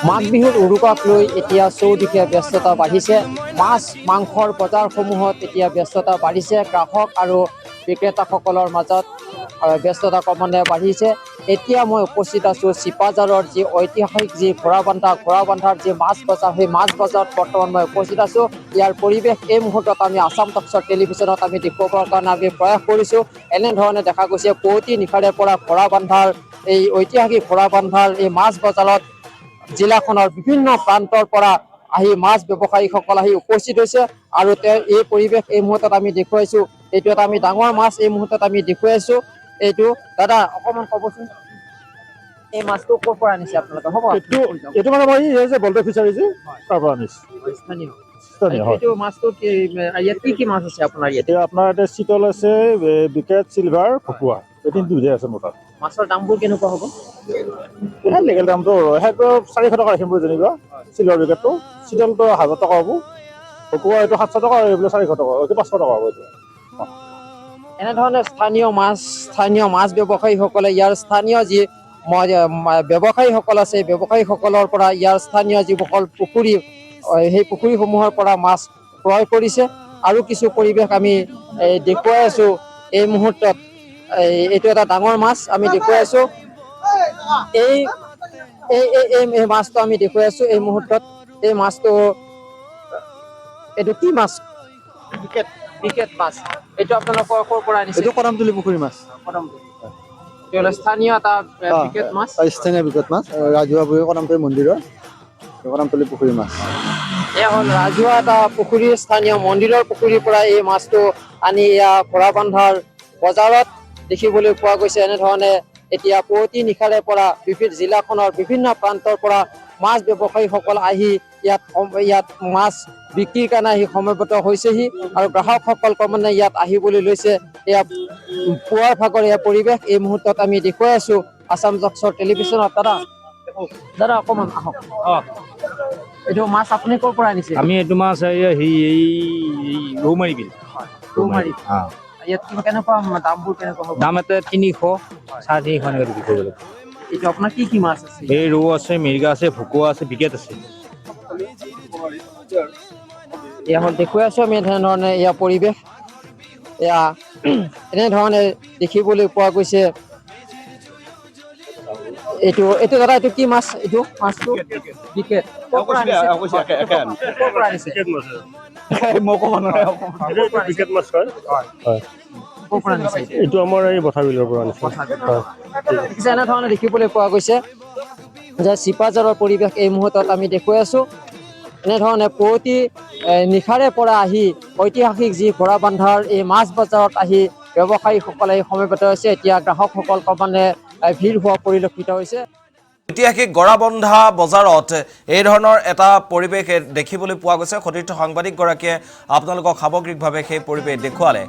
মাঘ বিহুৰ উৰুকাক লৈ এতিয়া চৌদিশে ব্যস্ততা বাঢ়িছে। মাছ মাংসৰ বজাৰসমূহত এতিয়া ব্যস্ততা বাঢ়িছে। গ্ৰাহক আৰু বিক্ৰেতাসকলৰ মাজত ব্যস্ততা ক্ৰমান্বয়ে বাঢ়িছে। এতিয়া মই উপস্থিত আছো চিপাঝাৰৰ যি ঐতিহাসিক যি ঘোঁৰাবান্ধাৰ যি মাছ বজাৰ, সেই মাছ বজাৰত বৰ্তমান মই উপস্থিত আছো। ইয়াৰ পৰিৱেশ এই মুহূৰ্তত আমি আছাম টকছৰ টেলিভিশ্যনত আমি দেখুৱাবৰ কাৰণে আমি প্ৰয়াস কৰিছো। এনেধৰণে দেখা গৈছে পুৱতি নিশাৰে পৰা ঘোঁৰাবান্ধাৰ এই ঐতিহাসিক ঘোঁৰাবান্ধাৰ এই মাছ বজাৰত জিলাখনৰ বিভিন্ন প্ৰান্তৰ পৰা আহি মাছ ব্যৱসায়ীসকল আহি উপস্থিত হৈছে আৰু এই পৰিৱেশ এই মুহূৰ্তত আমি দেখুৱাইছো। এইটো এটা আমি ডাঙৰ মাছ এই মুহূৰ্তত আমি দেখুৱাইছো। এইটো দাদা অকণমান ক'বচোন, এই মাছটো ক'ৰ পৰা আনিছে আপোনালোকে? হ'ব, এইটো মানে মই এই যে বলদে ফিচাৰী যে তাৰ পৰা আনিছোঁ। স্থানীয় হয়। এইটো মাছটো ইয়াত কি মাছ আছে আপোনাৰ ইয়াতে? এতিয়া আপোনাৰ ইয়াতে চিতল আছে, বিকেট, চিলভাৰ, ভকুৱা, এই তিনিবিধে আছে মোৰ তাত। মাছৰ দামবোৰ কেনেকুৱা হ'ব? লিগেল দামটো সেইটো 400 টকা ৰাখিম বুলি যেনিবা। চিলভাৰ বিকেটটো, চিতলটো 1000 টকা হ'ব, ভকুৱা এইটো 700 টকা, এইবিলাক 400 টকা, এইটো 500 টকা হ'ব। এইটো এনেধৰণে স্থানীয় মাছ ব্যৱসায়ীসকলে ইয়াৰ স্থানীয় যি ব্যৱসায়ীসকল আছে, ব্যৱসায়ীসকলৰ পৰা ইয়াৰ স্থানীয় যিসকল পুখুৰী, সেই পুখুৰীসমূহৰ পৰা মাছ ক্ৰয় কৰিছে। আৰু কিছু পৰিৱেশ আমি দেখুৱাই আছো এই মুহূৰ্তত। এইটো এটা ডাঙৰ মাছ আমি দেখুৱাই আছো। এই মাছটো আমি দেখুৱাই আছো এই মুহূৰ্তত। এই মাছটো, এইটো কি মাছ? বিকেট মাছ। এইটো আপোনালোকৰ ক'ৰ পৰা আনিছে? এইটো কদমতলী পুখুৰী মাছ। স্থানীয় এটা বিকেট মাছ, স্থানীয় বিকেট মাছ, ৰাজহুৱা পুখুৰী, কদমতলী মন্দিৰৰ কদমতলী পুখুৰী মাছ। এয়া হ'ল ৰাজহুৱা এটা পুখুৰী, স্থানীয় মন্দিৰৰ পুখুৰীৰ পৰা এই মাছটো আনি এয়া ঘোঁৰাবান্ধাৰ বজাৰত দেখিবলৈ পোৱা গৈছে। এনেধৰণে এতিয়া পুৱতি নিশাৰে পৰা জিলাখনৰ বিভিন্ন প্ৰান্তৰ পৰা মাছ ব্যৱসায়ীসকল আহি ইয়াত মাছ বিক্ৰীৰ কাৰণে আহি সমবেত হৈছেহি আৰু গ্ৰাহকসকল ক্ৰমান্বয়ে ইয়াত আহিবলৈ লৈছে। এয়া পুৱাৰ ভাগৰ এয়া পৰিৱেশ এই মুহূৰ্তত আমি দেখুৱাই আছো আছাম টকছৰ টেলিভিশ্যনত। দাদা অকণমান আহক। এইটো মাছ আপুনি ক'ৰ পৰা আনিছে? আমি এইটো মাছ ৰৌমাৰী বিল। ৰৌমাৰী। ইয়াত কেনেকুৱা দামবোৰ কেনেকুৱা হ'ব? দাম এটা 300, 350 এনেকৈ বিক্ৰী কৰিব লাগিব। এইটো আপোনাৰ কি মাছ আছে? এই ৰৌ আছে, মিৰিকা আছে, ভকুৱা আছে, বিকেট আছে। এয়া হ'ল দেখুৱাই আছো আমি এনেধৰণে এয়া পৰিৱেশ। এয়া এনেধৰণে দেখিবলৈ পোৱা গৈছে। এইটো দাদা এইটো কি মাছ? এইটো মাছটো বিকেট। ক'ৰ পৰা আনিছে? এইটো আমাৰ এই বঠাবিলৰ পৰা আনিছোঁ। এনেধৰণে দেখিবলৈ পোৱা গৈছে যে চিপাঝাৰৰ পৰিৱেশ এই মুহূৰ্তত আমি দেখুৱাই আছো। এনেধৰণে পুৱতি নিশাৰে পৰা আহি ঐতিহাসিক যি ঘোঁৰাবান্ধাৰ এই মাছ বজাৰত আহি ব্যৱসায়ীসকলে সমবেত হৈছে। এতিয়া গ্ৰাহকসকল ক্ৰমান্বয়ে ভিৰ হোৱা পৰিলক্ষিত হৈছে। ঐতিহাসিক গড়াবন্ধা বজাৰত এই ধৰণৰ এটা পৰিৱেশ দেখিবলৈ পোৱা গৈছে। সতীৰ্থ সাংবাদিকগৰাকীয়ে আপোনালোকক সামগ্ৰিকভাৱে সেই পৰিৱেশ দেখুৱালে।